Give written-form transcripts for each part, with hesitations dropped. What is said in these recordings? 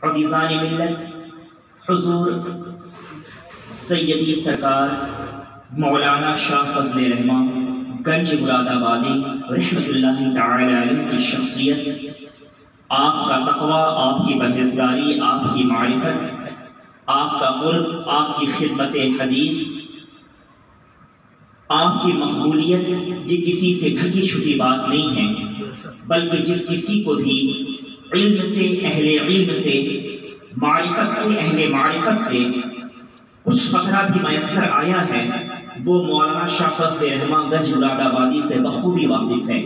عزیزان ملت، حضور سیدی سرکار مولانا شاہ فضل رحمان گنج مراد آبادی رحمت اللہ تعالی علیہ کی شخصیت، آپ کا تقوی، آپ کی پرہیزگاری، آپ کی معرفت، آپ کا قرب، آپ کی خدمت حدیث، آپ کی مقبولیت، یہ کسی سے ڈھکی چھپی بات نہیں ہے، بلکہ جس کسی کو بھی علم سے، اہل علم سے، معرفت سے، اہل معرفت سے کچھ فقرہ بھی میسر آیا ہے، وہ مولانا شاہ فضل رحمان گنج مراد آبادی سے بخوبی واقف ہے۔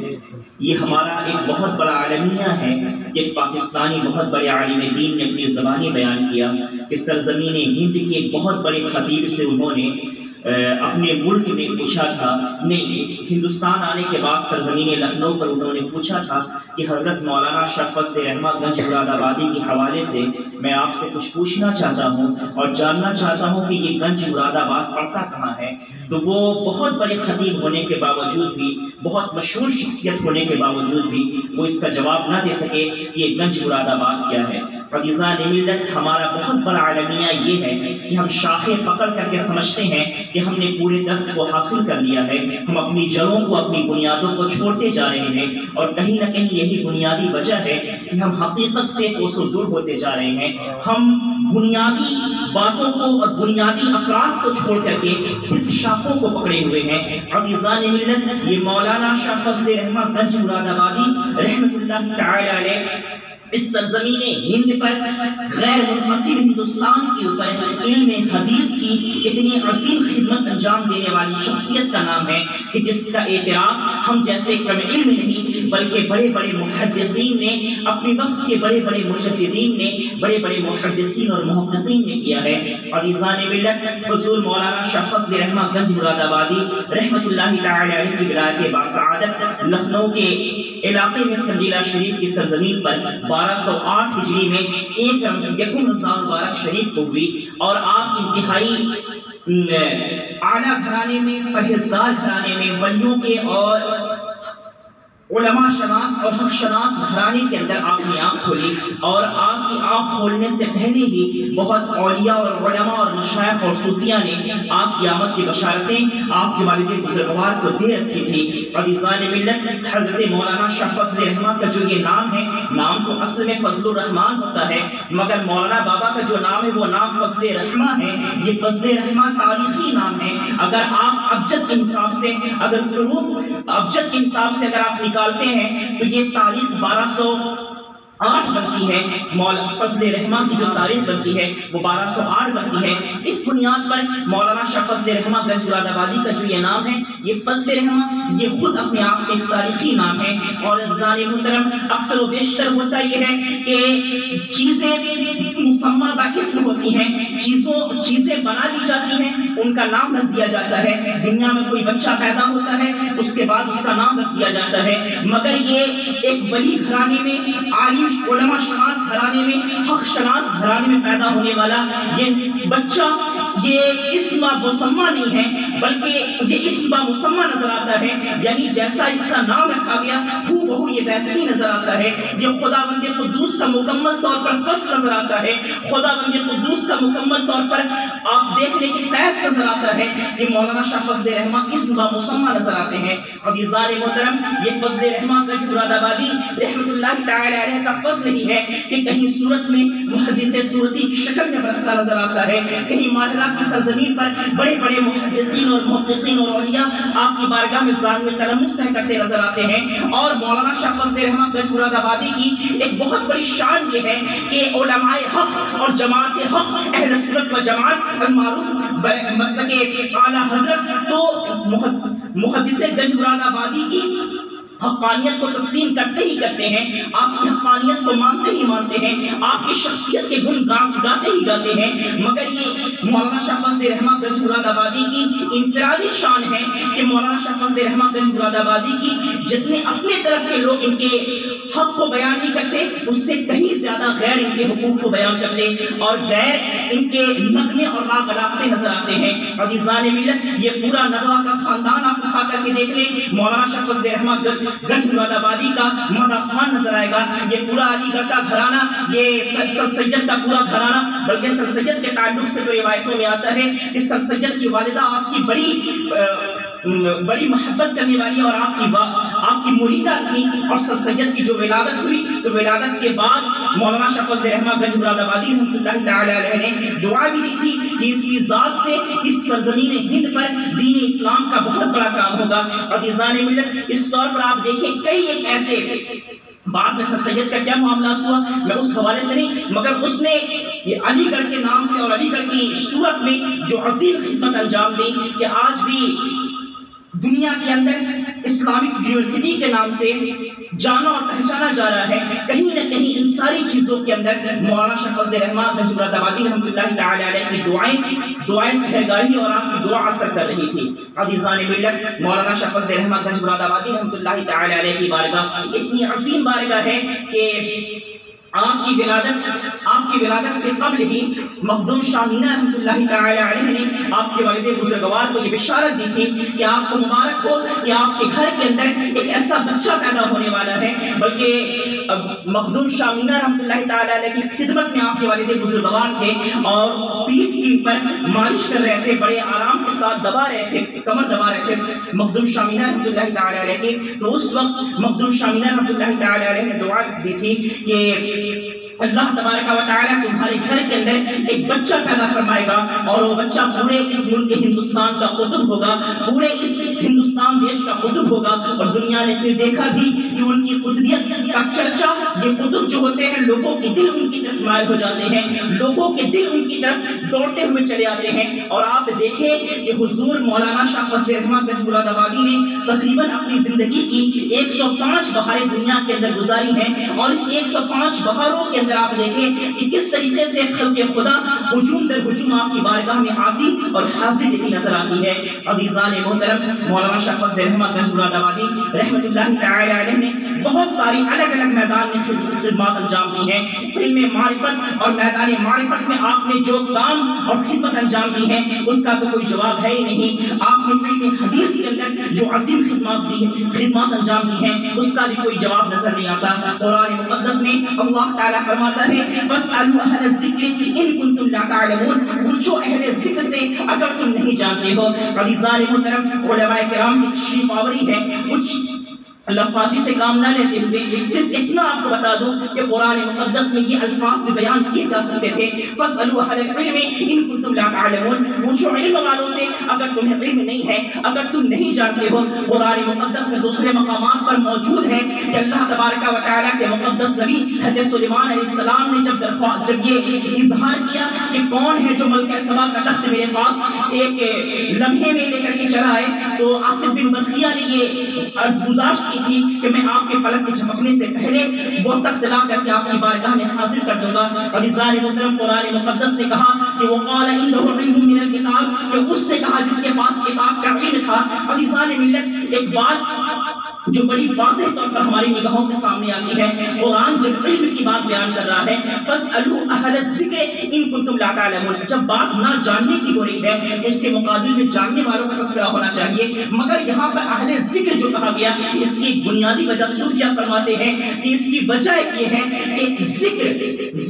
یہ ہمارا ایک بہت بڑا عالمیہ ہے کہ پاکستانی بہت بڑے عالم دین نے اپنی زبانی بیان کیا کہ سرزمین ہند کے ایک بہت بڑے خطیب سے انہوں نے اپنے ملک میں پوچھا تھا، نہیں ہندوستان آنے کے بعد سرزمین لکھنؤ پر انہوں نے پوچھا تھا کہ حضرت مولانا شاہ فضل رحمان گنج مراد آبادی کے حوالے سے میں آپ سے کچھ پوچھنا چاہتا ہوں اور جاننا چاہتا ہوں کہ یہ گنج مراد آباد پڑتا کہاں ہے۔ تو وہ بہت بڑے خطیب ہونے کے باوجود بھی، بہت مشہور شخصیت ہونے کے باوجود بھی وہ اس کا جواب نہ دے سکے کہ یہ گنج مراد آباد کیا ہے۔ عزیزان ملت، ہمارا بہت بڑا عالمیہ یہ ہے کہ ہم شاخیں پکڑ کر کے سمجھتے ہیں کہ ہم نے پورے درخت کو حاصل کر لیا ہے، ہم اپنی جڑوں کو، اپنی بنیادوں کو چھوڑتے جا رہے ہیں، اور کہیں نہ کہیں یہی بنیادی وجہ ہے کہ ہم حقیقت سے کوسوں دور ہوتے جا رہے ہیں۔ ہم بنیادی باتوں کو اور بنیادی افراد کو چھوڑ کر کے صرف شاخوں کو پکڑے ہوئے ہیں۔ عزیزان ملت، یہ مولانا شاہ فضل رحمان گنج مراد آبادی رحمت اللہ تعالی علیہ اس سرزمین ہند پر، غیر منفصل ہندوستان کے اوپر علم حدیث کی اتنی عظیم خدمت انجام دینے والی شخصیت کا نام ہے کہ جس کا اعتراف ہم جیسے کم علم نہیں بلکہ بڑے بڑے محدثین نے، اپنے وقت کے بڑے بڑے مجددین نے، بڑے بڑے محدثین اور محققین نے کیا ہے۔ عزیزان ملت، حضور مولانا شاہ فضل رحمان گنج مراد آبادی رحمت اللہ تعالی علیہ کی ولایت باسعادت لکھنؤ کے علاقے میں سنجیلا شریف کی سرزمین پر 1208 ہجری میں ایک یکم رمضان مبارک شریف کو ہوئی، اور آپ انتہائی اعلیٰ گھرانے میں، پرہیزگار گھرانے میں، ولیوں کے اور علماء شناس اور حق شناس گھرانے کے اندر آپ نے آنکھ کھولی، اور آپ کی آنکھ کھولنے سے پہلے ہی بہت اولیاء اور علماء اور مشائخ اور صوفیاء نے آپ کی آمد کی بشارتیں آپ کے والد بزرگوار کو دے رکھی تھی۔ عزیزان ملت، حضرت مولانا شاہ فضل رحمان کا جو یہ نام ہے، نام تو اصل میں فضل الرحمان ہوتا ہے، مگر مولانا بابا کا جو نام ہے وہ نام فضل رحمان ہے۔ یہ فضل رحمان تاریخی نام ہے۔ اگر آپ ابجد کے حساب سے، اگر حروف ابجد کے حساب سے اگر آپ نکالتے ہیں تو یہ تاریخ 1208 بنتی ہے۔ مولانا فضل رحمان کی جو تاریخ بنتی ہے وہ 1208 بنتی ہے۔ اس بنیاد پر مولانا شاہ فضل رحمان گنج مراد آبادی کا جو یہ نام ہے، یہ فضل رحمان، یہ خود اپنے آپ میں ایک تاریخی نام ہے۔ اور عزیزان محترم، اکثر و بیشتر ہوتا یہ ہے کہ چیزیں مسمى باسم ہوتی ہیں، چیزیں بنا دی جاتی ہیں، ان کا نام رکھ دیا جاتا ہے۔ دنیا میں کوئی بچہ پیدا ہوتا ہے، اس کے بعد اس کا نام رکھ دیا جاتا ہے، مگر یہ ایک ولی گھرانے میں، عالم علماء شناس گھرانے میں، حق شناس گھرانے میں پیدا ہونے والا یہ بچہ، یہ اسم مسمى نہیں ہے بلکہ یہ اسم مسمى نظر آتا ہے، یعنی جیسا اس کا نام رکھا گیا ہو بہو یہ ویسے ہی نظر آتا ہے۔ یہ خداوند قدوس کا مکمل طور پر فضل نظر آتا ہے، خداوند قدوس کا مکمل طور پر آپ دیکھنے کی فیض نظر آتا ہے کہ مولانا شاہ فضل رحمان اسم مسمى نظر آتے ہیں۔ عزیزان محترم، یہ فضل رحمان گنج مراد آبادی رحمت اللہ تعالی علیہ کا فضل ہی ہے کہ کہیں صورت میں محدث صورتی کی شکل میں برستا نظر آتا ہے، کہیں ماہرہ کی سرزمین پر بڑے بڑے محدثین اور محققین اور اولیاء آپ کی بارگاہ میں ظالم تلمس کرتے نظر آتے ہیں۔ اور مولانا شاہ فضل رحمان گنج مراد آبادی کی ایک بہت بڑی شان یہ ہے کہ علماء حق اور جماعت حق، اہل سنت و جماعت المعروف مسلک اعلیٰ حضرت تو محدث گنج مراد آبادی کی حقانیت کو تسلیم کرتے ہی کرتے ہیں، آپ کی حقانیت کو مانتے ہی مانتے ہیں، آپ کی شخصیت کے گن گاتے ہی گاتے ہیں، مگر یہ مولانا شاہ فضل رحمان گنج مراد آبادی کی انفرادی شان ہے کہ مولانا شاہ فضل رحمان گنج مراد آبادی کی جتنے اپنے طرف کے لوگ ان کے حق کو بیان نہیں کرتے، اس سے کہیں زیادہ غیر ان کے حقوق کو بیان کرتے، اور غیر ان کے نغمے اور راگ اڑاتے نظر آتے ہیں۔ عزیزان ملت، یہ پورا ندوہ کا خاندان آپ اٹھا کر کے دیکھ لیں، مولانا شاہ فضل الرحمن گنج مراد آبادی کا مدح خان نظر آئے گا، یہ پورا علی گڑھ کا گھرانہ، یہ سر سید کا پورا گھرانہ، بلکہ سر سید کے تعلق سے تو روایتوں میں آتا ہے کہ سر سید کی والدہ آپ کی بڑی محبت کرنے والی اور آپ کی مریدہ تھی، اور سر سید کی جو ولادت ہوئی تو ولادت کے بعد مولانا شاہ فضل الرحمن گنج مراد آبادی رحمۃ اللہ تعالی علیہ نے دعا بھی دی تھی کہ اس کی ذات سے اس سرزمین ہند پر دین اسلام کا بہت بڑا کام ہوگا۔ عزیزان ملت، اس طور پر آپ دیکھیں کئی ایک ایسے بعد میں سر سید کا کیا معاملات ہوا میں اس حوالے سے نہیں، مگر اس نے یہ علی گڑھ کے نام سے اور علی گڑھ کی صورت میں جو عظیم خدمت انجام دی کہ آج بھی دنیا کے اندر اسلامک یونیورسٹی کے نام سے جانا اور پہچانا جا رہا ہے۔ کہیں نہ کہیں ان ساری چیزوں کے اندر مولانا شاہ فضل الرحمن گنج مراد آبادی رحمۃ اللہ تعالی علیہ کی دعائیں سحرگاہی اور آپ کی دعا اثر کر رہی تھی۔ عزیزان ملت، مولانا شاہ فضل الرحمن گنج مراد آبادی رحمۃ اللہ تعالی علیہ کی بارگاہ اتنی عظیم بارگاہ ہے کہ آپ کی ولادت سے قبل ہی مخدوم شاہ مینا رحمۃ اللہ تعالی علیہ نے آپ کے والد بزرگوار کو یہ بشارت دی تھی کہ آپ کو مبارک ہو کہ آپ کے گھر کے اندر ایک ایسا بچہ پیدا ہونے والا ہے، بلکہ مخدوم شاہ مینا رحمۃ اللہ تعالی علیہ کی خدمت میں آپ کے والد بزرگوار تھے اور پیٹھ کے اوپر مالش کر رہے تھے، بڑے آرام کے ساتھ دبا رہے تھے، کمر دبا رہے تھے مخدوم شاہ مینا رحمۃ اللہ تعالی علیہ کی۔ تو اس وقت مخدوم شاہ مینا رحمۃ اللہ تعالی علیہ نے دعا دی تھی کہ اللہ تبارک و تعالیٰ تمہارے گھر کے اندر ایک بچہ پیدا فرمائے گا اور وہ بچہ پورے اس ملک ہندوستان کا قطب ہوگا، پورے اس ہندوستان دیش کا قطب ہوگا۔ اور دنیا نے پھر دیکھا بھی کہ ان کی قطبیت کا چرچا، یہ قطب جو ہوتے ہیں لوگوں کے دل ان کی طرف مائل ہو جاتے ہیں، لوگوں کے دل ان کی طرف دوڑتے ہوئے چلے آتے ہیں۔ اور آپ دیکھیں کہ حضور مولانا شاہ فضل الرحمن گنج مراد آبادی نے تقریباً اپنی زندگی کی 105 بہاریں دنیا کے اندر گزاری ہیں، اور اس 105 بہاروں کے اندر آپ دیکھیں کہ کس طریقے سے خلق خدا ہجوم در ہجوم آپ کی بارگاہ میں آتی اور حاضری دیتی نظر آتی ہے۔ عزیزان محترم، مولانا شاہ فضل الرحمن گنج مراد آبادی رحمۃ اللہ تعالی علیہ نے بہت ساری الگ الگ میدان میں خدمات انجام دی ہیں۔ علم معرفت اور میدان معرفت میں آپ نے جو کام اور خدمت انجام دی ہے اس کا تو کوئی جواب ہے ہی نہیں۔ آپ نے علم حدیث کے اندر جو عظیم خدمات انجام دی ہیں اس کا بھی کوئی جواب نظر نہیں آتا۔ قرآن مقدس میں اللہ تعالیٰ فرماتا ہے فَاسْأَلُوا أَهْلَ الذِّكْرِ إِن كُنتُمْ لَا تَعْلَمُونَ، پوچھو اہل ذکر سے اگر تم نہیں جانتے ہو۔ عزیزان محترم، علماء کرام کی تشریف آوری ہے، کچھ لفاظی سے کام نہ لیتے ہوئے صرف اتنا آپ کو بتا دوں کہ قرآن مقدس میں یہ الفاظ بھی بیان کیے جا سکتے تھے، فَاسْأَلُوا أَهْلَ الْعِلْمِ إِن كُنتُمْ لَا تَعْلَمُونَ، پوچھو علم والوں سے اگر تمہیں علم نہیں ہے، اگر تم نہیں جانتے ہو۔ قرآن مقدس میں دوسرے مقامات پر موجود ہے کہ اللہ تبارک و تعالیٰ کے مقدس نبی حضرت سلیمان علیہ السلام نے جب یہ اظہار کیا کہ کون ہے جو ملکہ سبا کا تخت میرے پاس ایک لمحے میں لے کر کے چلا ہے، تو آصف بن برخیہ نے یہ عرض گزاشت کی تھی کہ میں آپ کے پلک کے چمکنے سے پہلے وہ تخت لا کر کے آپ کی بارگاہ میں حاضر کر دوں گا۔ عزیزان محترم، قرآن مقدس نے کہا کہ وقال عنده علم من الكتاب، کہ اس نے کہا جس کے پاس کتاب کا علم تھا۔ عزیزان ملت، ایک بات جو بڑی واضح طور پر ہماری نگاہوں کے سامنے آتی ہے، قرآن جب علم کی بات بیان کر رہا ہے فَاسْأَلُوا أَهْلَ الذِّكْرِ إِن كُنتُمْ لَا تَعْلَمُونَ، جب بات نہ جاننے کی ہو رہی ہے اس کے مقابل میں جاننے والوں کا تذکرہ ہونا چاہیے، مگر یہاں پر اہل ذکر جو کہا گیا اس کی بنیادی وجہ صوفیہ فرماتے ہیں کہ اس کی وجہ یہ ہے کہ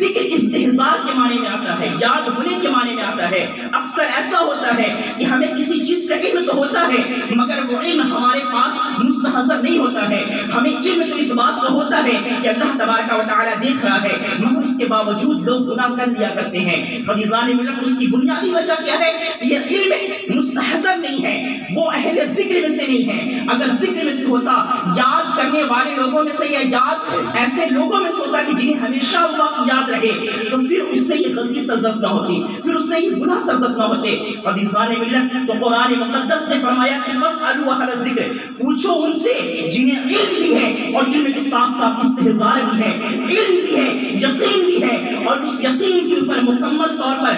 ذکر استحضار کے معنی میں آتا ہے، یاد ہونے کے معنی میں آتا ہے۔ اکثر ایسا ہوتا ہے کہ ہمیں کسی چیز کا علم تو ہوتا ہے مگر وہ علم ہمارے پاس مستحضر نہیں ہوتا ہے، ہمیں علم تو اس بات کا ہوتا ہے کہ اللہ تبارک و تعالیٰ دیکھ رہا ہے، مگر اس کے باوجود لوگ گناہ کر لیا کرتے ہیں۔ عزیزان ملت، اس کی بنیادی وجہ کیا ہے کہ یہ علم مستحضر نہیں ہے، وہ اہل ذکر میں سے نہیں ہے۔ اگر ذکر میں سے ہوتا، یاد کرنے والے لوگوں میں سے یا یاد ایسے لوگوں میں سے ہوتا کہ جنہیں ہمیشہ اللہ کی یاد رہے، تو پھر اس سے یہ غلطی سرزد نہ ہوتی، پھر اس سے یہ گناہ سرزد نہ ہوتے۔ عزیزان ملت، تو قرآن مقدس نے فرمایا کہ فَاسْأَلُوا أَهْلَ الذِّكْرِ، پوچھو ان سے جنہیں علم بھی ہے اور علم کے ساتھ ساتھ استحضار بھی ہے، علم بھی ہے، یقین بھی ہے، اور اس یقین کے اوپر مکمل طور پر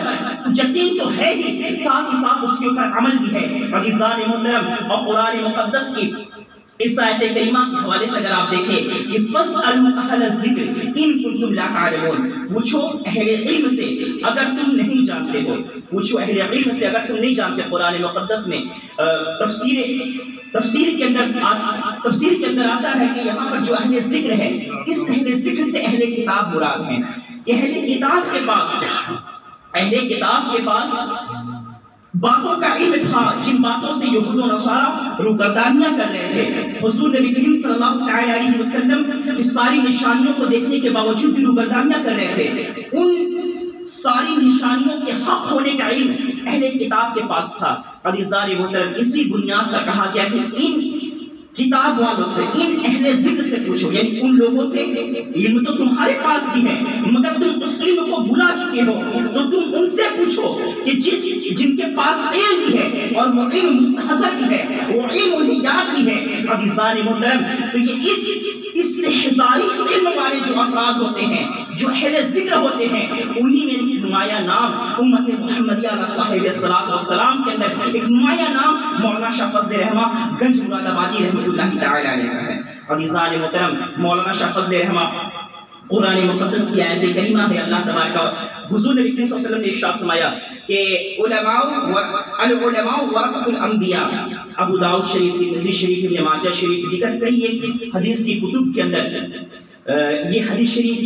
یقین تو ہے ہی، ساتھ ہی ساتھ اس کے اوپر عمل بھی ہے۔ عزیزان محترم، اور قرآن مقدس کی اس آیت کریمہ کے حوالے سے اگر آپ دیکھیں کہ فَاسْأَلُوا أَهْلَ الذِّكْرِ إِن كُنتُمْ لَا تَعْلَمُونَ، پوچھو اہل علم سے اگر تم نہیں جانتے ہو، پوچھو اہل علم سے اگر تم نہیں جانتے۔ قرآن مقدس میں تفسیر کے اندر آتا ہے کہ یہاں پر جو اہل ذکر ہے، اس اہل ذکر سے اہل کتاب مراد ہیں، کہ اہل کتاب کے پاس باتوں کا علم تھا، جن باتوں سے یہود و نصارہ روگردانیاں کر رہے تھے۔ حضور نبی کریم صلی اللہ علیہ وسلم کی ساری نشانیوں کو دیکھنے کے باوجود بھی روگردانیاں کر رہے تھے، ان ساری نشانیوں کے حق ہونے کا علم اہل کتاب کے پاس تھا۔ عزیزان محترم، اسی بنیاد پر کہا گیا کہ ان کتاب والوں سے، ان اہل ذکر سے پوچھو، یعنی ان لوگوں سے علم تو تمہارے پاس بھی ہے مگر تم اس علم کو بھلا چکے ہو، تو تم ان سے پوچھو کہ جن کے پاس علم بھی ہے اور وہ علم مستحضر بھی ہے، وہ علم انہیں یاد بھی ہے۔ عزیزان محترم، تو یہ استحضاری علم والے جو افراد ہوتے ہیں، جو اہل ذکر ہوتے ہیں، انہی میں ایک نمایاں نام امت محمدیہ علیہ صاحب الصلاۃ والسلام کے اندر ایک نمایاں نام مولانا شاہ فضل رحمہ گنج مراد آبادی رحمۃ اللہ تعالی علیہ کا ہے۔ عزیزان محترم، مولانا شاہ فضل رحمہ قرآن مقدس کی آیت کریمہ ہے، اللہ تبارک حضور نبی کریم صلی اللہ علیہ وسلم نے ارشاد فرمایا کہ العلماء ورثۃ الانبیاء، ابو داؤد شریف، ترمذی شریف، ابن ماجہ شریف، دیگر کئی ایک حدیث کی کتب کے اندر یہ حدیث شریف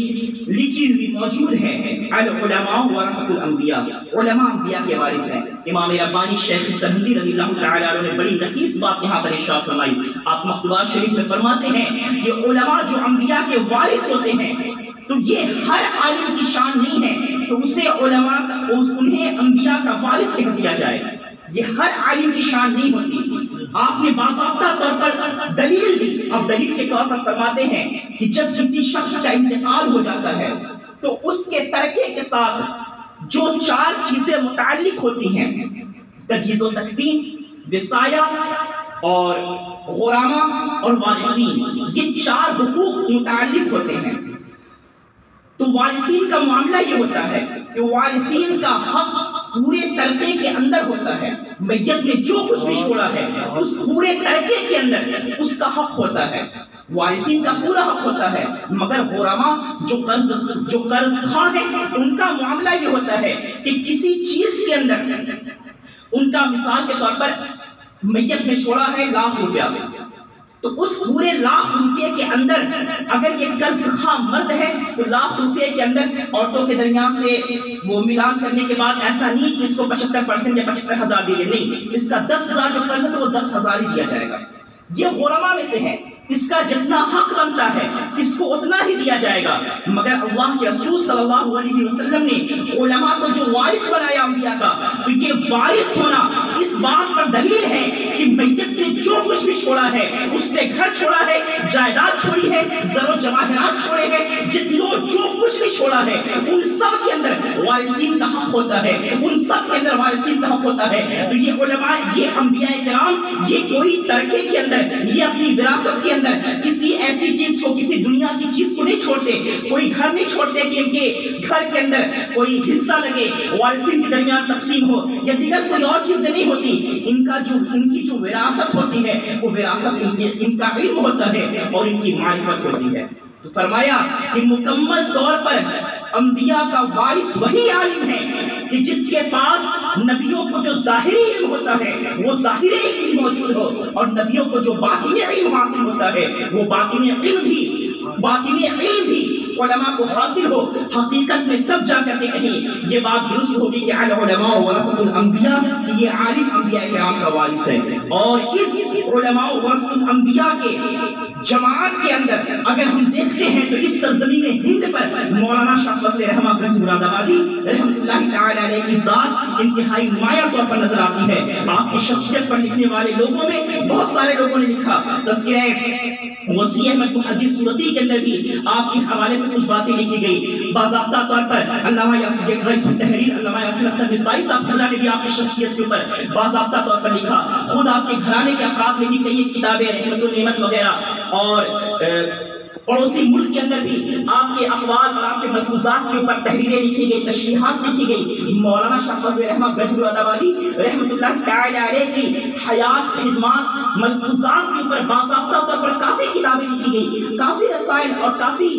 لکھی ہوئی موجود ہے۔ العلماء ورثۃ الانبیاء، علماء انبیاء کے وارث ہیں۔ امام ربانی شیخ سرہندی رضی اللہ تعالی عنہ نے بڑی نفیس بات یہاں پر ارشاد فرمائی۔ آپ مکتوبات شریف میں فرماتے ہیں کہ علماء جو انبیاء کے وارث ہوتے ہیں، تو یہ ہر عالم کی شان نہیں ہے کہ اسے علماء کا انہیں انبیاء کا وارث لکھ دیا جائے، یہ ہر عالم کی شان نہیں ہوتی۔ آپ نے باضابطہ طور پر دلیل دی، اب دلیل کے طور پر فرماتے ہیں کہ جب کسی شخص کا انتقال ہو جاتا ہے تو اس کے ترکے کے ساتھ جو 4 چیزیں متعلق ہوتی ہیں، تجہیز و تکفین، وصایہ اور غرامہ اور وارثین، یہ 4 حقوق متعلق ہوتے ہیں۔ تو وارثین کا معاملہ یہ ہوتا ہے کہ وارثین کا حق پورے ترکے کے اندر ہوتا ہے، میت نے جو کچھ بھی چھوڑا ہے اس پورے ترکے کے اندر اس کا حق ہوتا ہے، وارثین کا پورا حق ہوتا ہے۔ مگر غرامہ جو قرض خواہ ہیں، ان کا معاملہ یہ ہوتا ہے کہ کسی چیز کے اندر ان کا مثال کے طور پر میت نے چھوڑا ہے 1 لاکھ روپیہ، تو اس پورے 1 لاکھ روپے کے اندر اگر یہ قرض خواہ مرد ہے تو 1 لاکھ روپے کے اندر عورتوں کے درمیان سے وہ ملان کرنے کے بعد ایسا نہیں کہ اس کو 75% یا 75,000 دیے، نہیں، اس کا 10,000 جو قرض ہے تو وہ 10,000 ہی دیا جائے گا۔ یہ غرامہ میں سے ہے، اس کا جتنا حق بنتا ہے اس کو اتنا ہی دیا جائے گا۔ مگر اللہ کے رسول صلی اللہ علیہ وسلم نے علماء کو جو وارث بنایا انبیاء کا، تو یہ وارث ہونا اس بات پر دلیل ہے کہ میت نے جو کچھ بھی چھوڑا ہے، اس نے گھر چھوڑا ہے، جائیداد چھوڑی ہے، زر و جواہرات چھوڑے ہیں، جو کچھ بھی چھوڑا ہے، ان سب کے اندر وارثین کا حق ہوتا ہے، ان سب کے اندر وارثین کا حق ہوتا ہے۔ تو یہ علماء، یہ انبیاء کرام، یہ کوئی ترکے کے اندر، یہ اپنی وراثت کے اندر کسی ایسی چیز کو، کسی دنیا کی چیز کو نہیں چھوڑتے، کوئی گھر نہیں چھوڑتے کہ ان کے گھر کے اندر کوئی حصہ لگے، وارثین کے درمیان تقسیم ہو یا دیگر کوئی اور چیزیں نہیں ہوتی۔ ان کی جو وراثت ہوتی ہے وہ وراثت ان کا علم ہوتا ہے اور ان کی معرفت ہوتی ہے۔ تو فرمایا کہ مکمل طور پر انبیاء کا وارث وہی عالم ہے کہ جس کے پاس نبیوں کو جو ظاہری علم ہوتا ہے وہ ظاہری علم موجود ہو، اور نبیوں کو جو باطنی علم حاصل ہوتا ہے وہ باطنی علم بھی علماء کو حاصل ہو۔ حقیقت میں تب جا کر کے کہیں یہ بات درست ہوگی کہ العلماء ورثۃ الانبیاء، کہ یہ عالم انبیاء کرام کا وارث ہے۔ اور اس علماء ورثۃ الانبیاء کے جماعت کے اندر اگر ہم دیکھتے ہیں تو اس سرزمین ہند پر مولانا شاہ فضل رحمہ گنج مراد آبادی رحمۃ اللہ تعالی علیہ کی ذات انتہائی نمایاں طور پر نظر آتی ہے۔ آپ کی شخصیت پر لکھنے والے لوگوں میں بہت سارے لوگوں نے لکھا، تذکرہ وسیع احمد محدث صورتی کے اندر بھی آپ کے حوالے سے کچھ باتیں لکھی گئی۔ باضابطہ طور پر علامہ یاسر رئیس التحریر علامہ یاسر اختر مصباحی صاحب نے بھی آپ کی شخصیت کے اوپر باضابطہ طور پر لکھا۔ خود آپ کے گھرانے کے افراد نے بھی کئی کتابیں، رحمت النعمت وغیرہ اور پڑوسی ملک کے اندر بھی آپ کے اقوال اور آپ کے ملفوظات کے اوپر تحریریں لکھی گئی، تشریحات لکھی گئی۔ مولانا شاہ فضل الرحمن گجبراد آبادی رحمۃ اللہ تعالی علیہ کی حیات، خدمات، ملفوظات کے اوپر باضابطہ طور پر کافی کتابیں لکھی گئی، کافی رسائل اور کافی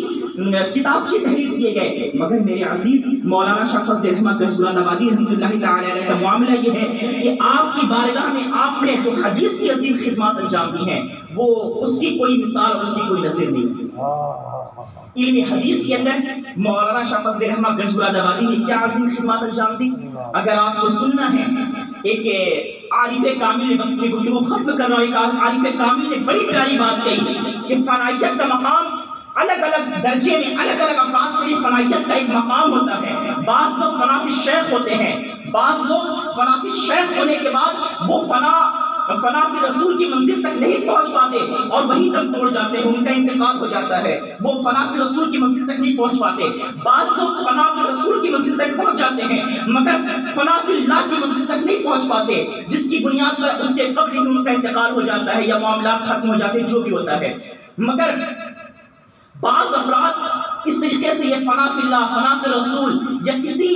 کتابچے تحریر کیے گئے، مگر میرے عزیز مولانا شاہ فضل الرحمن گجبراد آبادی رحمۃ اللہ تعالی علیہ کا معاملہ یہ ہے کہ آپ کی بارگاہ میں آپ نے جو حدیث کی عظیم خدمات انجام دی ہیں وہ اس کی کوئی مثال اور اس کی کوئی نظیر نہیں۔ علم حدیث کے اندر مولانا شاہ فضل الرحمن گجبراد آبادی نے کیا عظیم خدمات انجام دی، اگر آپ کو سننا ہے۔ ایک عارف کامل نے، بس میں گفتگو ختم کر رہا ہوں، ایک عارف کامل نے بڑی پیاری بات کہی کہ فنائیت کا مقام الگ الگ درجے میں، الگ الگ افراد کے لیے فنائیت کا ایک مقام ہوتا ہے۔ بعض لوگ فنا فی الشیخ ہوتے ہیں، بعض لوگ فنا فی الشیخ ہونے کے بعد وہ فنا فی رسول کی منزل تک نہیں پہنچ پاتے اور وہی دم توڑ جاتے ہیں، ان کا انتقال ہو جاتا ہے، وہ فنا فی رسول کی منزل تک نہیں پہنچ پاتے۔ بعض لوگ فنا فی رسول کی منزل تک پہنچ جاتے ہیں مگر فنا فی اللہ کی منزل تک نہیں پہنچ پاتے، جس کی بنیاد پر اس کے قبل ہی ان کا انتقال ہو جاتا ہے یا معاملات ختم ہو جاتے ہیں، جو بھی ہوتا ہے۔ مگر بعض افراد اس طریقے سے یہ فنا فی اللہ، فنا فی رسول یا کسی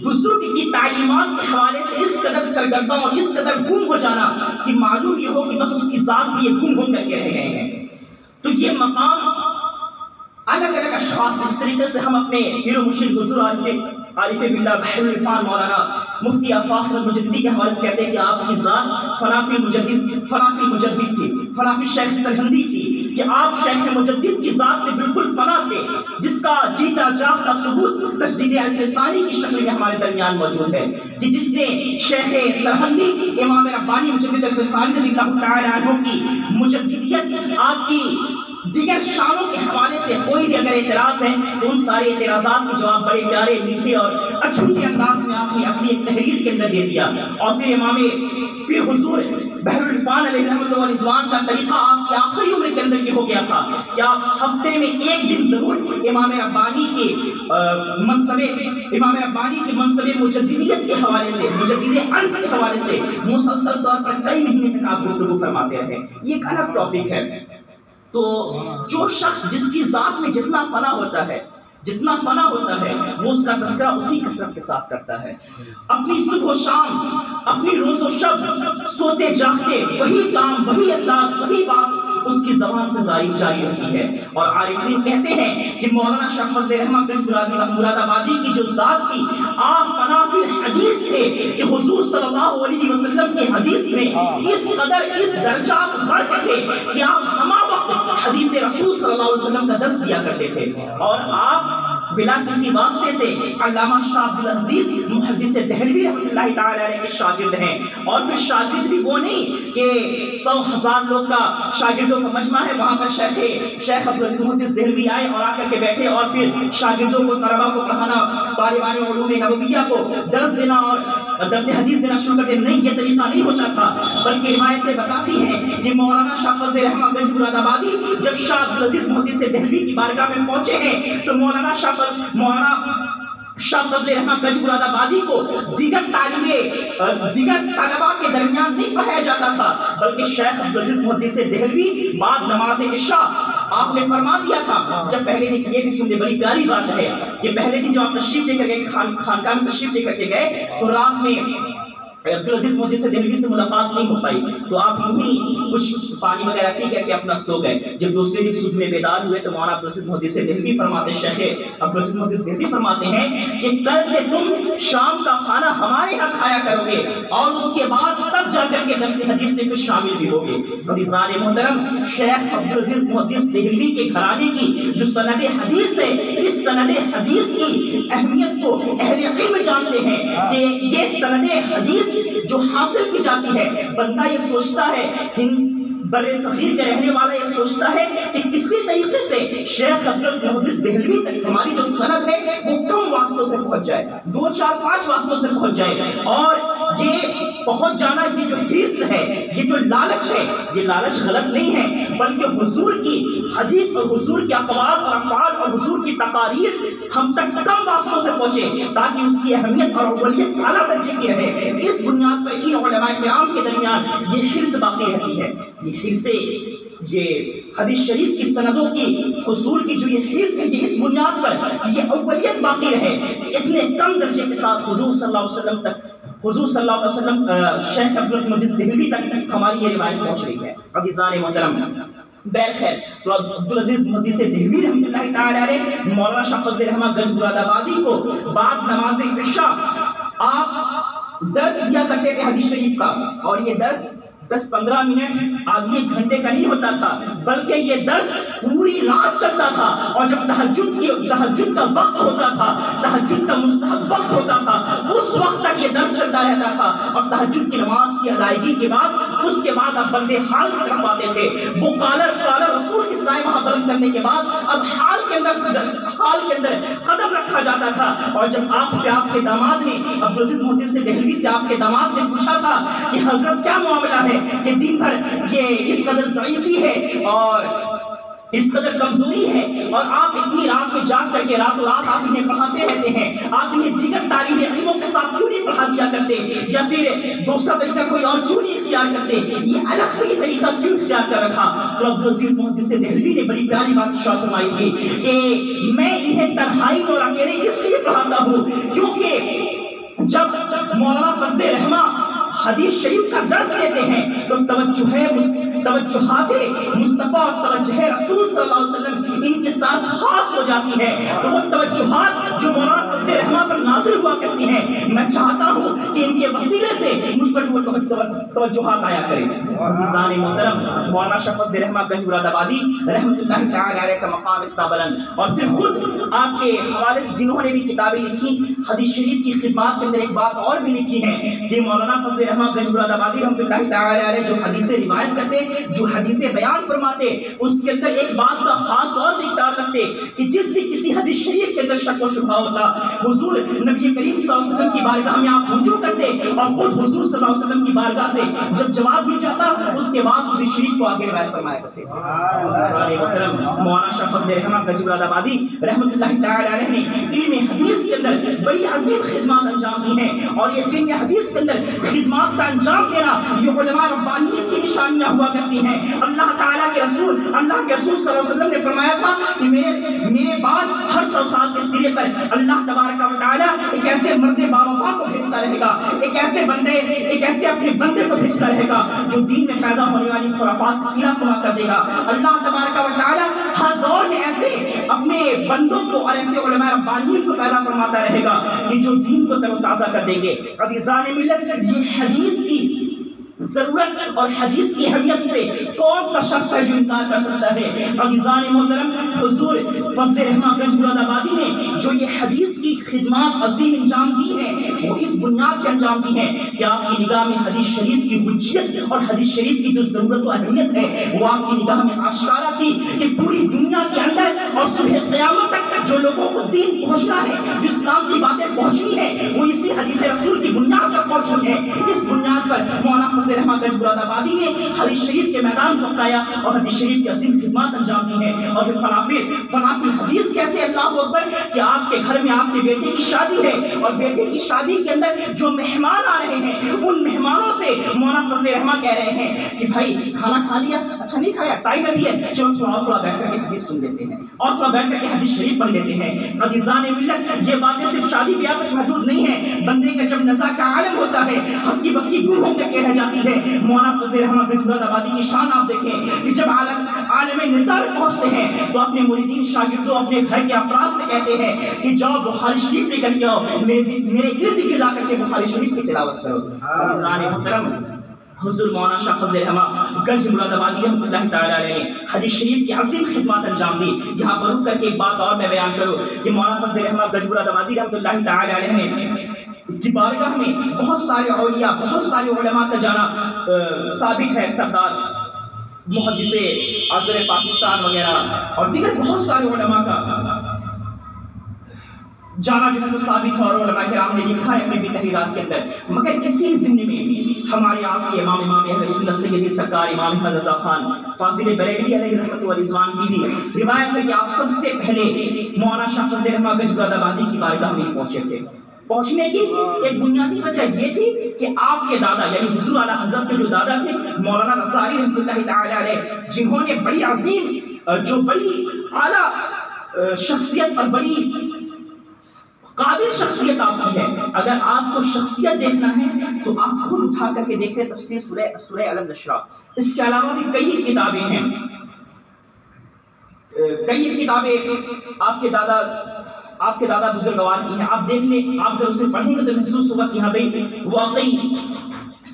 بزرگ کی تعلیمات کے حوالے سے اس قدر سرگرداں اور اس قدر گم ہو جانا کہ معلوم یہ ہو کہ بس اس کی ذات بھی یہ گم ہو کر کے رہ گئے ہیں۔ تو یہ مقام الگ الگ اشخاص، اس طریقے سے ہم اپنے پیر و مرشد حضور عارف باللہ بحر العرفان مولانا مفتی آفاق المجددی کے حوالے سے کہتے ہیں کہ آپ کی ذات فنا فی المجدد تھی، فنا فی شیخ سرہندی تھی، کہ آپ شیخ مجدد کی ذات میں بالکل فنا تھے، جس کا جیتا جاگتا ثبوت تجدید الفسانی کی شکل میں ہمارے درمیان موجود ہے، کہ جس نے شیخ سرہندی امام ربانی مجدد الفسانی رضی اللہ تعالی عنہ کی مجددیت، آپ کی دیگر شانوں کے حوالے سے کوئی بھی اگر اعتراض ہے تو ان سارے اعتراضات کے جواب بڑے پیارے، میٹھے اور اچھوتے انداز میں آپ نے اپنی ایک تحریر کے اندر دے دیا۔ اور پھر حضور بحر العرفان علیہ رحمۃ و رضوان کا طریقہ آپ کی آخری عمر کے اندر یہ ہو گیا تھا کہ آپ ہفتے میں ایک دن ضرور امام ربانی کے منصب مجددیت کے حوالے سے، مجدد علم کے حوالے سے مسلسل طور پر کئی مہینے تک آپ گفتگو فرماتے رہے۔ یہ ایک الگ ٹاپک ہے۔ تو جو شخص جس کی ذات میں جتنا فنا ہوتا ہے وہ اس کا تذکرہ اسی کثرت کے ساتھ کرتا ہے۔ اپنی صبح و شام، اپنی روز و شب، سوتے جاگتے وہی کام، وہی انداز، وہی بات اس کی زبان سے جاری رہتی ہے۔ اور عارفین کہتے ہیں کہ مولانا شاہ فضل الرحمن گجبراد آبادی کی جو ذات تھی، آپ فنا فی الحدیث تھے کہ حضور صلی اللہ علیہ وسلم کی حدیث میں اس قدر اس درجہ آپ غرق تھے کہ آپ ہمہ وقت حدیث رسول صلی اللہ علیہ وسلم کا درس دیا کرتے تھے۔ اور آپ بلا کسی واسطے سے علامہ شاہ عبدالعزیز محدث دہلوی رحمۃ اللہ تعالی علیہ کے شاگرد ہیں، اور پھر شاگرد بھی وہ نہیں کہ 100,000 لوگ کا شاگردوں کا مجمع ہے، وہاں پر شیخ عبدالعزیز محدث دہلوی آئے اور آ کر کے بیٹھے اور پھر شاگردوں کو، طلباء کو پڑھانا، طالبان علوم نبویہ کو درس دینا اور درس حدیث دینا شروع کر دیں۔ نہیں، یہ طریقہ نہیں ہوتا تھا، بلکہ روایتیں بتاتی ہیں کہ مولانا شاہ فضل الرحمن گجبراد آبادی جب شاہ عبدالعزیز محدث دہلوی کی بارگاہ میں پہنچے ہیں تو مولانا شاہ فضل الرحمن گجبراد آبادی کو دیگر طلباء کے درمیان نہیں پڑھایا جاتا تھا، بلکہ شیخ عبدالعزیز محدث دہلوی بعد نماز عشاء آپ نے فرما دیا تھا، جب پہلے دن، یہ بھی سننے بڑی پیاری بات ہے کہ پہلے دن جب آپ تشریف لے کر گئے، خانقاہ میں تشریف لے کر کے گئے تو رات میں عبدالعزیز محدث دہلوی سے ملاقات نہیں ہو پائی، تو آپ یوں ہی کچھ پانی وغیرہ پی کر کے اپنا سو گئے۔ جب دوسرے دن صبح میں بیدار ہوئے تو مولانا عبدالعزیز محدث دہلوی فرماتے، شیخ عبدالعزیز محدث دہلوی فرماتے ہیں کہ کل سے تم شام کا کھانا ہمارے یہاں کھایا کرو گے اور اس کے بعد تب جا کر کے درس حدیث میں پھر شامل بھی ہوگے۔ عزیزان محترم، شیخ عبدالعزیز محدث دہلوی کے گھرانے کی جو سند حدیث ہے، اس سند حدیث کی اہمیت کو اہل علم جانتے ہیں کہ یہ سند حدیث جو حاصل کی جاتی ہے، بندہ یہ سوچتا ہے، بر صغیر کا رہنے والا یہ سوچتا ہے کہ کسی طریقے سے شیخ عبدالعزیز محدث دہلوی تک ہماری جو سند ہے وہ کم واسطوں سے پہنچ جائے، 2 4 5 واسطوں سے پہنچ جائے، اور یہ پہنچ جانا، یہ جو حرص ہے، یہ جو لالچ ہے، یہ لالچ غلط نہیں ہے، بلکہ حضور کی حدیث اور حضور کے اقوال اور افعال اور حضور کی تقاریر ہم تک کم واسطوں سے پہنچے تاکہ اس کی اہمیت اور اولیت اعلیٰ درجے کی رہے۔ اس بنیاد پر ان علماء کرام کے درمیان یہ حرص باقی رہتی ہے۔ یہ حرص یہ حدیث شریف کی سندوں کی حصول کی جو یہ حرص ہے، یہ اس بنیاد پر کہ یہ اولیت باقی رہے کہ اتنے کم درجے کے ساتھ حضور صلی اللہ علیہ وسلم تک، حضور صلی اللہ علیہ وسلم شیخ عبدالمجید دہلوی تک ہماری یہ روایت پہنچ رہی ہے۔ عزیزان محترم، بہرخیر تو عبدالعزیز محدث دہلوی رحمۃ اللہ تعالی علیہ مولانا شاہ فضل الرحمن گنج مراد آبادی کو بعد نماز عشاء آپ درس دیا کرتے تھے حدیث شریف کا، اور یہ درس 10-15 منٹ آدھی ایک گھنٹے کا نہیں ہوتا تھا، بلکہ یہ درس پوری رات چلتا تھا، اور جب تہجد کا وقت ہوتا تھا، تہجد کا مستحب وقت ہوتا تھا، اس وقت تک یہ درس چلتا رہتا تھا، اور تہجد کی نماز کی ادائیگی کے بعد اس کے بعد اب بندے حال کی طرف آتے تھے، وہ کالر رسول کی سائے وہاں بلند کرنے کے بعد اب حال کے اندر قدم رکھا جاتا تھا، اور جب آپ سے آپ کے داماد نے عبدالعزیز محدث دہلوی سے آپ کے داماد نے پوچھا تھا کہ حضرت کیا معاملہ ہے کہ دن بھر یہ اس قدر ضعیفی ہے اور اس قدر کمزوری ہے، اور آپ اتنی رات میں جاگ کر کے راتوں رات آپ انہیں پڑھاتے رہتے ہیں، آپ انہیں دیگر طالب علموں کے ساتھ کیوں نہیں پڑھا دیا کرتے، یا پھر دوسرا طریقہ کوئی اور کیوں نہیں اختیار کرتے، یہ الگ سے یہ طریقہ کیوں اختیار کر رکھا؟ تو عبدالعزیز محدث دہلوی نے بڑی پیاری بات ارشاد فرمائی تھی کہ میں انہیں تنہائی اور اکیلے اس لیے پڑھاتا ہوں کیونکہ جب مولانا فضل الرحمن حدیث شریف کا درس دیتے ہیں تو توجہات مصطفیٰ اور توجہ رسول صلی اللہ علیہ وسلم ان کے ساتھ خاص ہو جاتی ہے، تو وہ توجہات جو مولانا فضل الرحمن پر نازل ہوا کرتی ہیں، میں چاہتا ہوں کہ ان کے وسیلے سے مجھ پر وہ توجہات آیا کریں۔ عزیزان محترم، مولانا شاہ فضل الرحمن گنج مراد آبادی رحمۃ اللہ تعالی علیہ کا مقام اتنا بلند، اور پھر خود آپ کے حوالے سے جنہوں نے بھی کتابیں لکھی حدیث شریف کی خدمات کے اندر ایک بات اور بھی لکھی ہے کہ مولانا فضل الرحمن گنج مراد آبادی رحمۃ اللہ تعالی علیہ جو حدیثیں روایت کرتے، جو حدیثیں بیان فرماتے، اس کے اندر ایک بات کا خاص اور بھی خیال رکھتے کہ جس بھی کسی حدیث شریف کے اندر شک و شبہ ہوتا، حضور نبی کریم صلی اللہ علیہ وسلم کی بارگاہ میں آپ رجوع کرتے، اور خود حضور صلی اللہ علیہ وسلم کی بارگاہ سے جب جواب مل جاتا اس کے بعد حدیث شریف کو آگے روایت فرمایا کرتے تھے۔ مولانا شاہ فضل الرحمن گنج مراد آبادی رحمۃ اللہ تعالی علیہ نے علم حدیث کے اندر بڑی عظیم خدمات انجام دی ہیں، اور یہ علم حدیث کے اندر خدمات کا انجام دینا یہ علماء ربانیین کی نشانیاں ہوا کرتی ہیں۔ اللہ تعالیٰ کے رسول صلی اللہ علیہ وسلم نے فرمایا تھا کہ میرے بعد ہر 100 سال کے سرے پر اللہ تبارک و تعالیٰ ایک ایسے مرد باوفا کو بھیجتا رہے گا، ایک ایسے اپنے بندے کو بھیجتا رہے گا جو دین میں پیدا ہونے والی خرافات کو قلعہ کما کر دے گا۔ اللہ تبارک و تعالیٰ ہر دور میں ایسے اپنے بندوں کو اور ایسے علماء ربانیین کو پیدا فرماتا رہے گا کہ جو دین کو تر و تازہ کر دیں گے۔ عزیزان ملت، یہ حدیث کی ضرورت اور حدیث کی اہمیت سے کون سا شخص ہے جو انکار کر سکتا ہے؟ عزیزان محترم، حضور فضل الرحمن گنج مراد آبادی نے جو یہ حدیث کی خدمات عظیم انجام دی ہیں وہ اس بنیاد پہ انجام دی ہیں کہ آپ کی نگاہ میں حدیث شریف کی حجیت اور حدیث شریف کی جو ضرورت و اہمیت ہے وہ آپ کی نگاہ میں آشکارا کی کہ پوری دنیا کے اندر اور صبح قیامت تک جو لوگوں کو دین پہنچنا ہے، جو اسلام کی باتیں پہنچنی ہے، وہ اسی حدیث رسول کی بنیاد پر پہنچنی ہے۔ اس بنیاد پر مولانا فضل الرحمن گنج مراد آبادی نے حدیث شریف کے میدان کو اپنایا اور حدیث شریف کی عظیم خدمات انجام دی ہیں۔ اور پھر فنافل حدیث کیسے، اللہ اکبر، کہ آپ کے گھر میں آپ کے بیٹے کی شادی ہے اور بیٹے کی شادی کے اندر جو مہمان آ رہے ہیں ان مہمانوں سے مولانا فضل الرحمن کہہ رہے ہیں کہ بھائی کھانا کھا لیا؟ اچھا نہیں کھایا، ٹائم ابھی ہے، چلو تھوڑا بیٹھ کر کے حدیث سن لیتے ہیں اور تھوڑا بیٹھ کر کے حدیث شریف پڑھ لیتے ہیں۔ عزیزان ملت، یہ باتیں صرف شادی بیاہ تک محدود نہیں ہیں، بندے کا جب نزاع کا عالم ہوتا ہے ہکی بکی گم ہو کر کے رہ جاتی ہے۔ مولانا فضل الرحمن گنج مراد آبادی کی شان آپ دیکھیں کہ جب عالم نزاع پہنچتے ہیں تو اپنے مریدین شاگردوں اپنے گھر کے افراد سے کہتے ہیں کہ جاؤ بخاری شریف لے کر کے آؤ، میرے ارد گرد آ کر کے بخاری شریف کی تلاوت کرو۔ عزیزان محترم، حضور مولانا شاہ فضل الرحمن گنج مراد آبادی رحمۃ اللہ تعالی علیہ نے حدیث شریف کی عظیم خدمات انجام دی۔ یہاں پر رک کر کے ایک بات اور میں بیان کروں کہ مولانا فضل الرحمن گنج مراد آبادی رحمۃ اللہ تعالی علیہ نے کی بارگاہ میں بہت سارے اولیاء، بہت سارے علماء کا جانا ثابت ہے، سردار محدث اعظم پاکستان وغیرہ اور دیگر بہت سارے علماء کا جانا جو ہے تو ثابت ہے، اور علماء کرام نے لکھا ہے اپنی بھی تحریرات کے اندر۔ مگر اسی ضمن میں ہمارے آپ کے امام اہل سنت سیدی سرکار امام احمد رضا خان فاضل بریلوی علیہ رحمۃ و رضوان کی بھی روایت ہے کہ آپ سب سے پہلے مولانا شاہ فضل الرحمن گنج مراد آبادی کی بارگاہ میں پہنچے تھے۔ پہنچنے کی ایک بنیادی وجہ یہ تھی کہ آپ کے دادا یعنی حضور اعلیٰ حضرت کے جو دادا تھے مولانا رضاعی رحمۃ اللہ تعالی علیہ، جنہوں نے بڑی عظیم جو بڑی اعلیٰ شخصیت اور بڑی قابل شخصیت آپ کی ہے، اگر آپ کو شخصیت دیکھنا ہے تو آپ خود اٹھا کر کے دیکھیں تفسیر سورہ علم نشرہ، اس کے علاوہ بھی کئی کتابیں ہیں، کئی کتابیں آپ کے دادا بزرگوار کی ہیں، آپ دیکھ لیں، آپ اگر اسے پڑھیں گے تو محسوس ہوگا کہ ہاں بھائی واقعی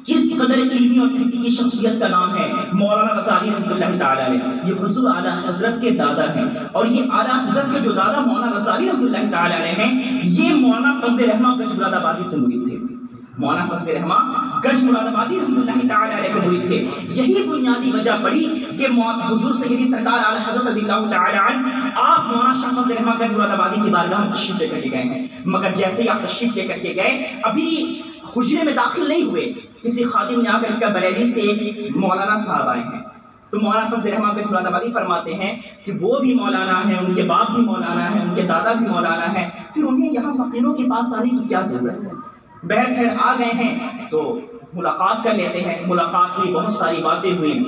کس قدر علمی اور تحقیقی شخصیت کا نام ہے مولانا رضاعی رحمۃ اللہ تعالی علیہ۔ یہ حضور اعلیٰ حضرت کے دادا ہیں، اور یہ اعلیٰ حضرت کے جو دادا مولانا رضاعی رحمۃ اللہ تعالی علیہ ہیں، یہ مولانا فضل رحمہ گنج مراد آبادی سے مرید تھے۔ مولانا فضل رحمہ گنج مراد آبادی رحمۃ اللہ تعالی علیہ کے مرید تھے۔ یہی بنیادی وجہ پڑی کہ حضور سیدی سرکار اعلیٰ حضرت رضی اللہ تعالی عنہ آپ مولانا شاہ فضل رحمہ گنج مراد آبادی کی بارگاہ میں تشریف لے کر کے گئے ہیں، مگر جیسے ہی آپ تشریف لے کر کے گئے ابھی حجرے میں داخل نہیں ہوئے، کسی خادم نے آ کر بریلی سے مولانا صاحب آئے ہیں، تو مولانا فضل رحمہ گنج مراد آبادی فرماتے ہیں کہ وہ بھی مولانا ہیں، ان کے باپ بھی مولانا ہیں، ان کے دادا بھی مولانا ہیں، پھر انہیں یہاں فقیروں کے پاس آنے کی کیا ضرورت ہے؟ بہر خیر آ گئے ہیں تو ملاقات کر لیتے ہیں۔ ملاقات ہوئی، بہت ساری باتیں ہوئی،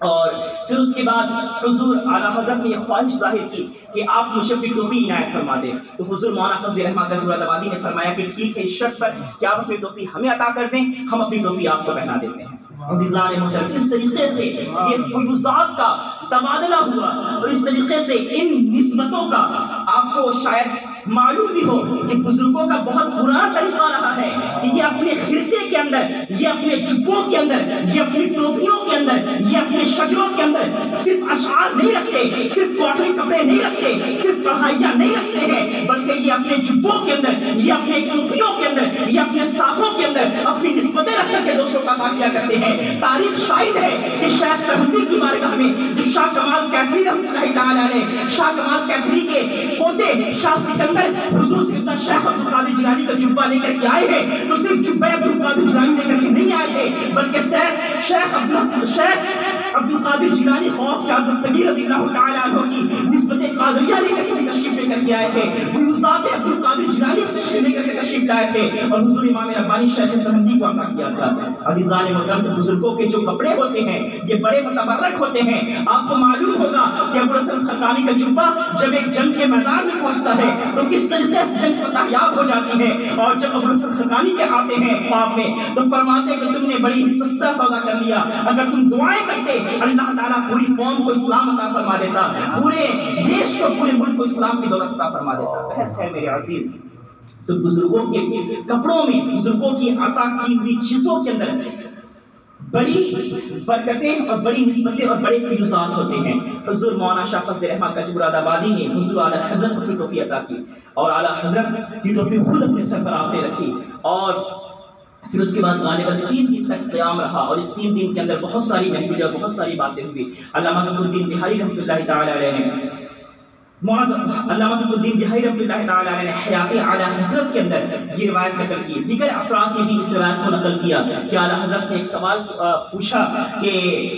اور پھر اس کے بعد حضور اعلیٰ حضرت نے یہ خواہش ظاہر کی کہ آپ مجھے اپنی ٹوپی عنایت فرما دیں، تو حضور مولانا فضل رحمہ گنج مراد آبادی نے فرمایا کہ ٹھیک ہے، اس شرط پر کہ آپ اپنی ٹوپی ہمیں عطا کر دیں، ہم اپنی ٹوپی آپ کو پہنا دیتے ہیں۔ عزیزان محترم، اس طریقے سے یہ فیوزات کا تبادلہ ہوا، اور اس طریقے سے ان نسبتوں کا آپ کو شاید معلوم بھی ہو کہ بزرگوں کا بہت پرانا طریقہ رہا ہے کہ یہ اپنے خرقے کے اندر، یہ اپنے جبوں کے اندر، یہ اپنی ٹوپیوں کے اندر، یہ اپنے شجروں کے اندر صرف اشعار نہیں رکھتے، صرف کاٹن کپڑے نہیں رکھتے، صرف کڑھائیاں نہیں رکھتے ہیں، بلکہ یہ اپنے جبوں کے اندر، یہ اپنے ٹوپیوں کے اندر، یہ اپنے ساتھوں کے اندر اپنی نسبتیں رکھ کر کے دوستوں کا واقعہ کرتے ہیں۔ تاریخ شاہد ہے کہ شیخ سرہندی کی بارگاہ میں جب شاہ کمال کیتھری رحمۃ اللہ تعالی علیہ، شاہ کمال کیتھری کے پوتے شاہ سکندر حضور سیدنا شیخ عبد القادر جیلانی کا جبہ لے کر کے آئے ہیں، تو صرف جبہ عبد القادر جیلانی لے کر کے نہیں آئے تھے، بلکہ شیخ عبد القادر جیلانی خوف سے دستگیر رضی اللہ تعالی عنہ کی نسبت قادریہ لے کر کے تشریف لے کر کے آئے تھے، فیوزات عبد القادر جیلانی تشریف لے کر کے تشریف لائے تھے، اور حضور امام ربانی شیخ سرہندی کو عطا کیا تھا۔ عزیزان محترم، بزرگوں کے جو کپڑے ہوتے ہیں یہ بڑے متبرک ہوتے ہیں۔ آپ کو معلوم ہوگا کہ ابو الحسن خرقانی کا جبہ جب ایک جنگ کے میدان میں پہنچتا ہے تو کس طریقے سے جنگ فتح یاب ہو جاتی ہے، اور جب ابو الحسن خرقانی کے آتے ہیں خواب میں تو فرماتے کہ تم نے بڑی سستا سودا کر لیا، اگر تم دعائیں کرتے اللہ تعالیٰ پوری قوم کو اسلام عطا فرما دیتا، پورے دیش کو، پورے ملک کو اسلام کی دولت عطا فرما دیتا۔ خیر میرے عزیز، تو بزرگوں کے کپڑوں میں، بزرگوں کی عطا کی ہوئی چیزوں کے اندر بڑی برکتیں اور بڑی نسبتیں اور بڑے فیوزات ہوتے ہیں۔ حضور مولانا شاہ فضل رحمہ گنج مراد آبادی نے حضور اعلیٰ حضرت کو اپنی ٹوپی عطا کی، اور اعلیٰ حضرت کی ٹوپی خود اپنے سر پر آپ نے رکھی، اور پھر اس کے بعد غالباً 3 دن تک قیام رہا، اور اس 3 دن کے اندر بہت ساری محفلیں اور بہت ساری باتیں ہوئی۔ علامہ ظفر الدین بہاری رحمۃ اللہ تعالی علیہ نے علامہ ظفر الدین بہاری رحمۃ اللہ تعالی علیہ نے حیات اعلیٰ حضرت کے اندر یہ روایت نقل کی، دیگر افراد نے بھی اس روایت کو نقل کیا کہ اعلیٰ حضرت نے ایک سوال پوچھا کہ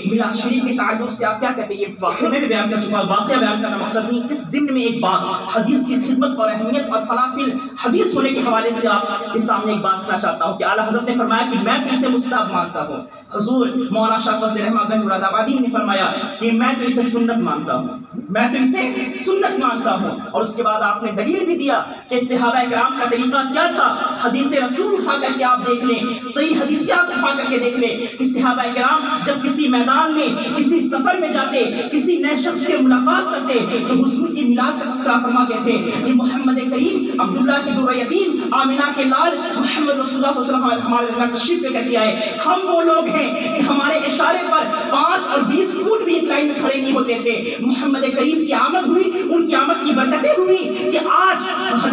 میراث شریف کے تعلق سے آپ کیا کہتے ہیں؟ یہ واقعہ میں بھی بیان کر چکا، واقعہ بیان کرنا مقصد نہیں، اس ضمن میں ایک بات حدیث کی خدمت اور اہمیت اور فلافل حدیث ہونے کے حوالے سے آپ کے سامنے ایک بات کرنا چاہتا ہوں کہ اعلیٰ حضرت نے فرمایا کہ میں تو اسے مستحب مانتا ہوں۔ حضور مولانا شاہ فضل رحمہ گنج مراد آبادی نے فرمایا کہ میں تو اسے سنت مانتا ہوں، میں تو اسے سنت مانتا ہوں، اور اس کے بعد آپ نے دلیل بھی دیا کہ صحابہ کرام کا طریقہ کیا تھا۔ حدیث رسول اٹھا کر کے آپ دیکھ لیں، صحیح حدیثیات اٹھا کر کے دیکھ لیں کہ صحابہ کرام جب کسی میدان میں، کسی سفر میں جاتے، کسی نئے شخص سے ملاقات کرتے تو حضور کی میلاد کا تذکرہ فرماتے تھے کہ محمد کریم عبداللہ کی درہ یتیم آمنہ کے لال محمد رسول اللہ صلی اللہ علیہ وسلم ہمارے درمیان تشریف لے کر کے آئے۔ ہم وہ لوگ ہیں کہ ہمارے اشارے پر 5 اور 20 فٹ بھی ایک لائن میں کھڑے نہیں ہوتے تھے۔ محمد کریم کی آمد ہوئی، ان کی آمد کی برکتیں ہوئی کہ آج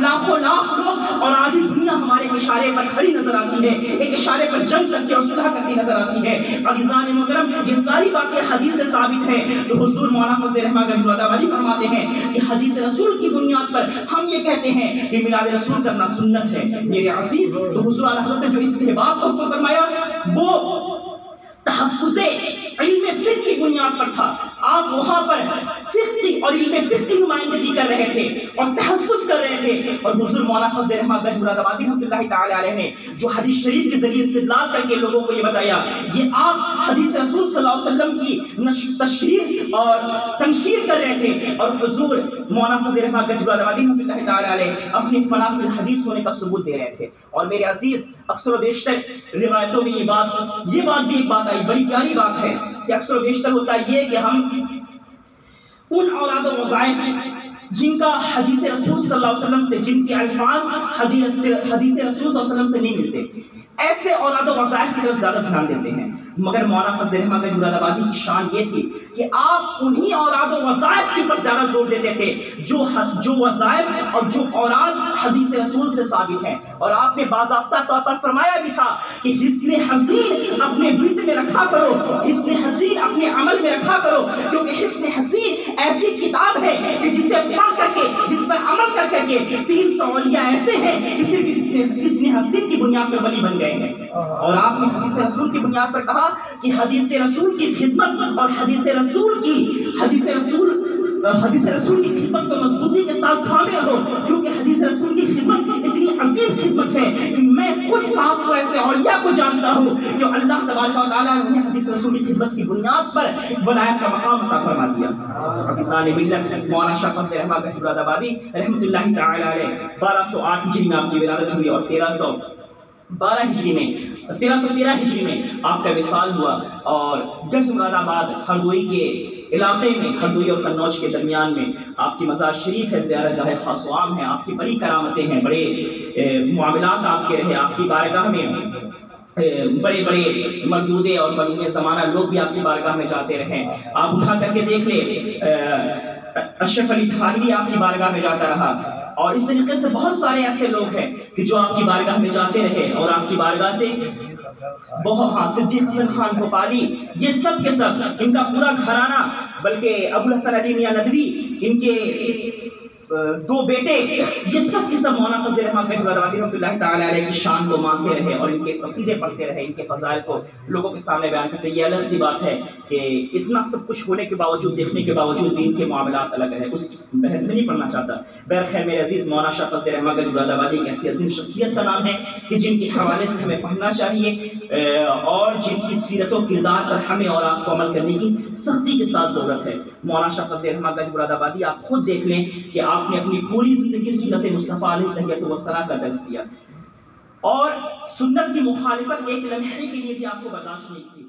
لاکھوں لاکھ لوگ اور آدھی دنیا ہمارے اشارے پر کھڑی نظر آتی ہے، ایک اشارے پر جنگ کرتے اور صلح کرتی نظر آتی ہے۔ عزیزان محترم، یہ ساری باتیں حدیث سے ثابت ہیں، تو حضور مولانا فضل رحمہ گنج مراد آبادی فرماتے ہیں کہ حدیث رسول کی بنیاد پر ہم یہ کہتے ہیں کہ میلاد رسول کرنا سنت ہے۔ میرے عزیز، تو حضور اعلیٰ حضرت نے جو استحباب کو حکم فرمایا وہ تحفظ علم فقہ کی بنیاد پر تھا۔ آپ وہاں پر فقہ اور علم فقہ کی نمائندگی کر رہے تھے اور تحفظ کر رہے تھے، اور حضور مولانا فضل الرحمن گنج مراد آبادی رحمۃ اللہ تعالی علیہ نے جو حدیث شریف کے ذریعے استدلال کر کے لوگوں کو یہ بتایا، یہ آپ حدیث رسول صلی اللہ علیہ وسلم کی تشریح اور تنشیر کر رہے تھے، اور حضور مولانا فضل الرحمن گنج مراد آبادی رحمۃ اللہ تعالی علیہ اپنی فنا فی الحدیث ہونے کا ثبوت دے رہے تھے۔ اور میرے عزیز، اکثر و بیشتر روایتوں میں یہ بات بھی ایک بات آئی، بڑی پیاری بات ہے کہ اکثر و بیشتر ہوتا یہ کہ ہم ان اولاد و وظائف جن کا حدیث رسول صلی اللہ علیہ وسلم سے، جن کے الفاظ حدیث رسول صلی اللہ علیہ وسلم سے نہیں ملتے، ایسے اولاد و وظائف کی طرف زیادہ دھیان دیتے ہیں۔ مگر مولانا فضل الرحمن گنج مراد آبادی کی شان یہ تھی کہ آپ انہی اولاد و وظائف کے اوپر زیادہ زور دیتے تھے جو وظائف اور جو اولاد حدیث رسول سے ثابت ہیں، اور آپ نے باضابطہ طور پر فرمایا بھی تھا کہ حسن حسین اپنے ورد میں رکھا کرو، حسن حسین اپنے عمل میں رکھا کرو، کیونکہ حسن حسین ایسی کتاب ہے کہ جسے پڑھ کر کے، جس پر عمل کر کر کے 300 اولیاء ایسے ہیں کہ صرف حسن حسین کی بنیاد پر ولی بن گئے ہیں۔ اور آپ نے حدیث رسول کی بنیاد پر کہا کہ حدیث رسول کی خدمت اور حدیث رسول کی خدمت کو مضبوطی کے ساتھ تھامے رہو، کیونکہ حدیث رسول کی خدمت اتنی عظیم خدمت ہے کہ میں خود 700 ایسے اولیاء کو جانتا ہوں جو اللہ تبارک و تعالیٰ نے حدیث رسول کی خدمت کی بنیاد پر ولایت کا مقام عطا فرما دیا۔ عزیزان ملت، مولانا شاہ فضل الرحمن گنج مراد آبادی رحمۃ اللہ تعالی علیہ 1208 ہجری میں آپ کی ولادت ہوئی، اور 1313 ہجری میں آپ کا وصال ہوا، اور گنج مراد آباد ہردوئی کے علاقے میں، ہردوئی اور قنوج کے درمیان میں آپ کی مزار شریف ہے، زیارت گاہ خاص و عام ہے، آپ کی بڑی کرامتیں ہیں، بڑے معاملات آپ کے رہے، آپ کی بارگاہ میں بڑے بڑے مردودے اور مردود زمانہ لوگ بھی آپ کی بارگاہ میں جاتے رہے۔ آپ اٹھا کر کے دیکھ لیں، اشرف علی تھانوی آپ کی بارگاہ میں جاتا رہا، اور اس طریقے سے بہت سارے ایسے لوگ ہیں کہ جو آپ کی بارگاہ میں جاتے رہے، اور آپ کی بارگاہ سے صدیق حسن خان بھوپالی، یہ سب کے سب، ان کا پورا گھرانہ، بلکہ ابو الحسن علی میاں ندوی، ان کے 2 بیٹے، یہ سب کے سب مولانا فضل الرحمن گنج مراد آبادی رحمۃ اللہ تعالی علیہ کی شان کو مانتے رہے، اور ان کے قصیدے پڑھتے رہے، ان کے فضائل کو لوگوں کے سامنے بیان کرتے۔ یہ الگ سی بات ہے کہ اتنا سب کچھ ہونے کے باوجود، دیکھنے کے باوجود بھی ان کے معاملات الگ رہے، اس بحث میں نہیں پڑھنا چاہتا۔ بہرخیر میرے عزیز، مولانا شاہ فضل الرحمن گنج مراد آبادی ایک ایسی عظیم شخصیت کا نام ہے کہ جن کے حوالے سے ہمیں پڑھنا چاہیے، اور جن کی سیرت و کردار پر ہمیں اور آپ کو عمل کرنے کی سختی کے ساتھ ضرورت ہے۔ مولانا شاہ فضل الرحمن گنج مراد آبادی، آپ خود دیکھ لیں کہ آپ نے اپنی پوری زندگی سنت مصطفیٰ علیہ تحیۃ والثناء کا درس دیا، اور سنت کی مخالفت ایک لمحے کے لیے بھی آپ کو برداشت نہیں کی۔